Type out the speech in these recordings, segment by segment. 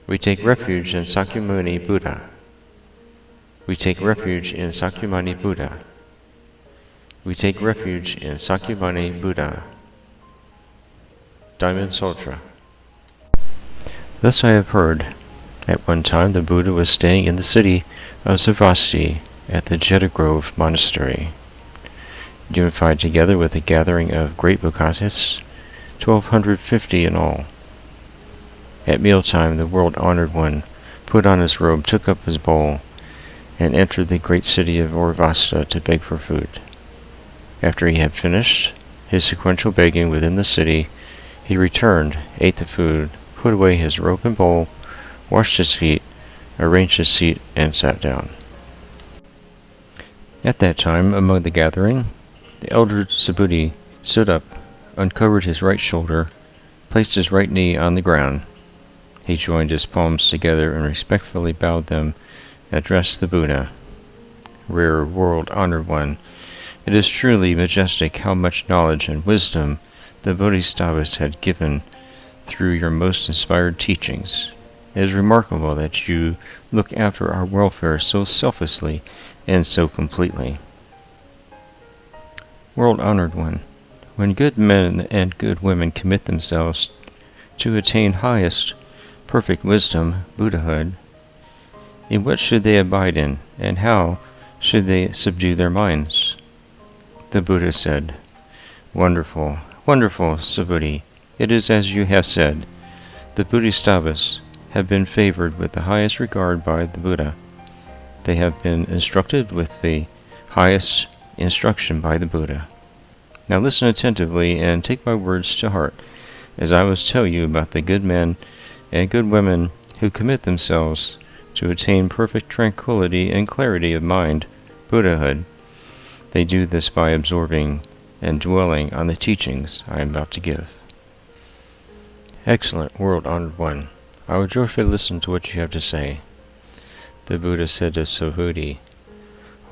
We take refuge in Sakyamuni Buddha. We take refuge in Sakyamuni Buddha. We take refuge in Sakyamuni Buddha. Diamond Sutra. Thus I have heard. At one time the Buddha was staying in the city of Savasti at the Jetagrove Monastery, unified together with a gathering of great Bhagavatas, 1250 in all. At mealtime the world-honored one put on his robe, took up his bowl, and entered the great city of Orvasta to beg for food. After he had finished his sequential begging within the city, he returned, ate the food, put away his robe and bowl, washed his feet, arranged his seat, and sat down. At that time, among the gathering, the elder Subhuti stood up, uncovered his right shoulder, placed his right knee on the ground. He joined his palms together and respectfully bowed them, addressed the Buddha. Rare world-honored one, it is truly majestic how much knowledge and wisdom the Bodhisattvas had given through your most inspired teachings. It is remarkable that you look after our welfare so selflessly and so completely. World-honored one, when good men and good women commit themselves to attain highest perfect wisdom, Buddhahood, in what should they abide in, and how should they subdue their minds? The Buddha said, Wonderful, wonderful, Subhuti. It is as you have said. The Bodhisattvas have been favored with the highest regard by the Buddha. They have been instructed with the highest instruction by the Buddha. Now listen attentively and take my words to heart, as I will tell you about the good men and good women who commit themselves to attain perfect tranquility and clarity of mind, Buddhahood. They do this by absorbing and dwelling on the teachings I am about to give. Excellent, world-honored one. I will joyfully listen to what you have to say. The Buddha said to Subhuti,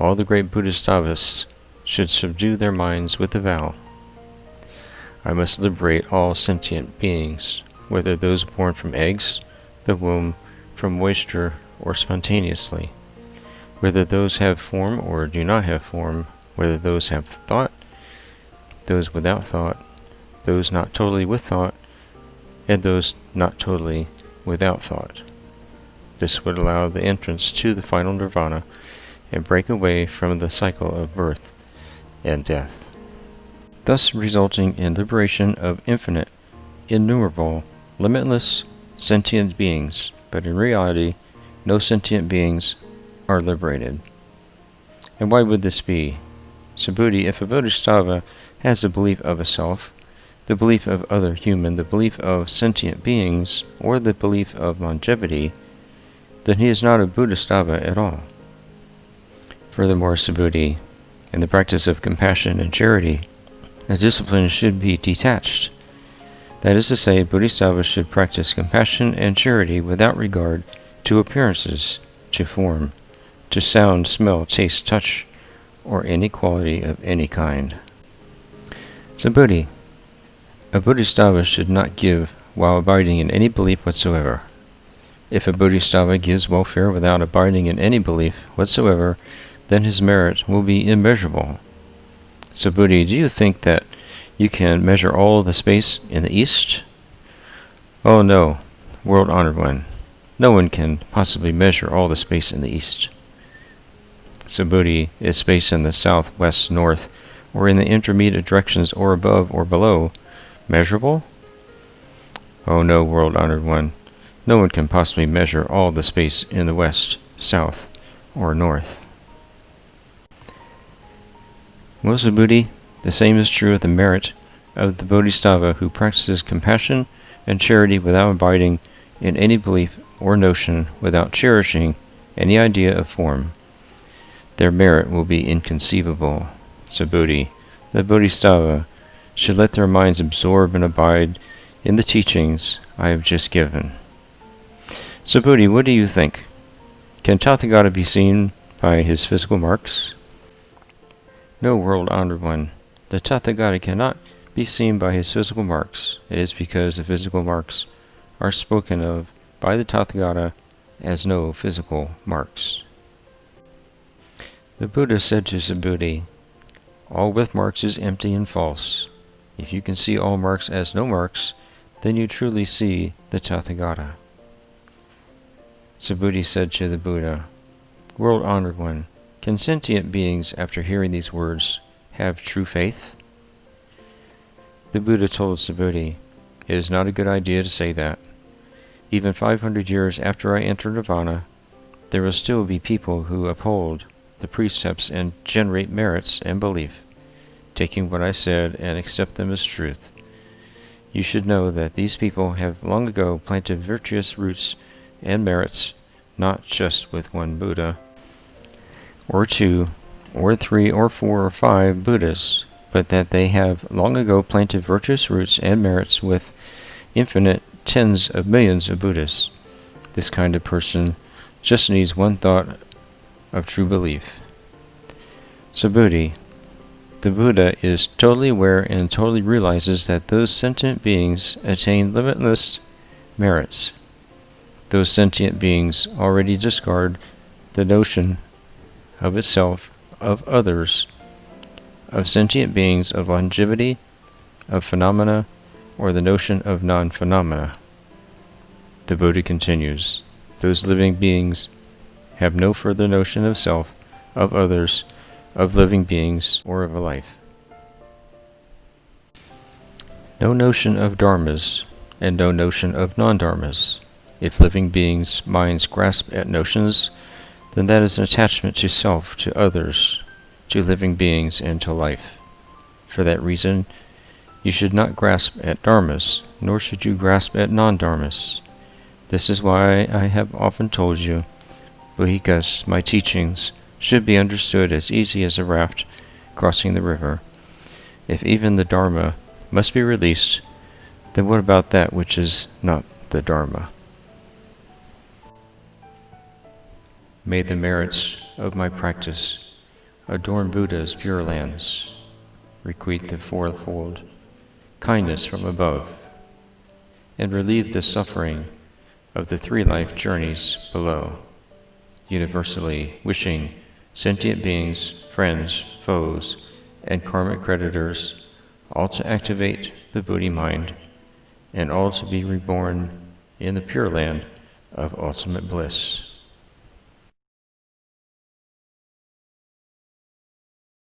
all the great Bodhisattvas should subdue their minds with the vow. I must liberate all sentient beings, whether those born from eggs, the womb, from moisture, or spontaneously, whether those have form or do not have form, whether those have thought, those without thought, those not totally with thought, and those not totally without thought. This would allow the entrance to the final nirvana and break away from the cycle of birth and death, thus resulting in liberation of infinite, innumerable, limitless, sentient beings, but in reality, no sentient beings are liberated. And why would this be? Subhuti, if a bodhisattva has the belief of a self, the belief of other human, the belief of sentient beings, or the belief of longevity, then he is not a bodhisattva at all. Furthermore, Subhuti, in the practice of compassion and charity, the discipline should be detached. That is to say, bodhisattvas should practice compassion and charity without regard to appearances, to form, to sound, smell, taste, touch, or any quality of any kind. Subhuti, a bodhisattva should not give while abiding in any belief whatsoever. If a bodhisattva gives welfare without abiding in any belief whatsoever, then his merit will be immeasurable. Subhuti, do you think that you can measure all the space in the east? Oh no, world-honored one. No one can possibly measure all the space in the east. Subhuti, is space in the south, west, north, or in the intermediate directions or above or below measurable? Oh no, world-honored one. No one can possibly measure all the space in the west, south, or north. Well, Subhuti, the same is true of the merit of the bodhisattva who practices compassion and charity without abiding in any belief or notion, without cherishing any idea of form. Their merit will be inconceivable. Subhuti, the bodhisattva, should let their minds absorb and abide in the teachings I have just given. Subhuti, what do you think? Can Tathagata be seen by his physical marks? No, world-honored one. The Tathagata cannot be seen by his physical marks. It is because the physical marks are spoken of by the Tathagata as no physical marks. The Buddha said to Subhuti, "All with marks is empty and false. If you can see all marks as no marks, then you truly see the Tathagata." Subhuti said to the Buddha, "World-honored one, can sentient beings, after hearing these words, have true faith?" The Buddha told Subhuti, "It is not a good idea to say that. Even 500 years after I enter Nirvana, there will still be people who uphold the precepts and generate merits and belief, taking what I said and accept them as truth. You should know that these people have long ago planted virtuous roots and merits, not just with one Buddha, or two, or three, or four, or five Buddhas, but that they have long ago planted virtuous roots and merits with infinite tens of millions of Buddhas. This kind of person just needs one thought of true belief." Subhuti, the Buddha is totally aware and totally realizes that those sentient beings attain limitless merits. Those sentient beings already discard the notion of itself, of others, of sentient beings, of longevity, of phenomena, or the notion of non-phenomena. The Buddha continues, "Those living beings have no further notion of self, of others, of living beings, or of a life. No notion of dharmas, and no notion of non-dharmas. If living beings' minds grasp at notions, then that is an attachment to self, to others, to living beings, and to life. For that reason, you should not grasp at dharmas, nor should you grasp at non-dharmas. This is why I have often told you, Buddhikas, my teachings should be understood as easy as a raft crossing the river. If even the Dharma must be released, then what about that which is not the Dharma? May the merits of my practice adorn Buddha's pure lands, requite the fourfold kindness from above, and relieve the suffering of the three life journeys below, universally wishing sentient beings, friends, foes, and karmic creditors all to activate the Buddhi mind, and all to be reborn in the Pure Land of ultimate bliss."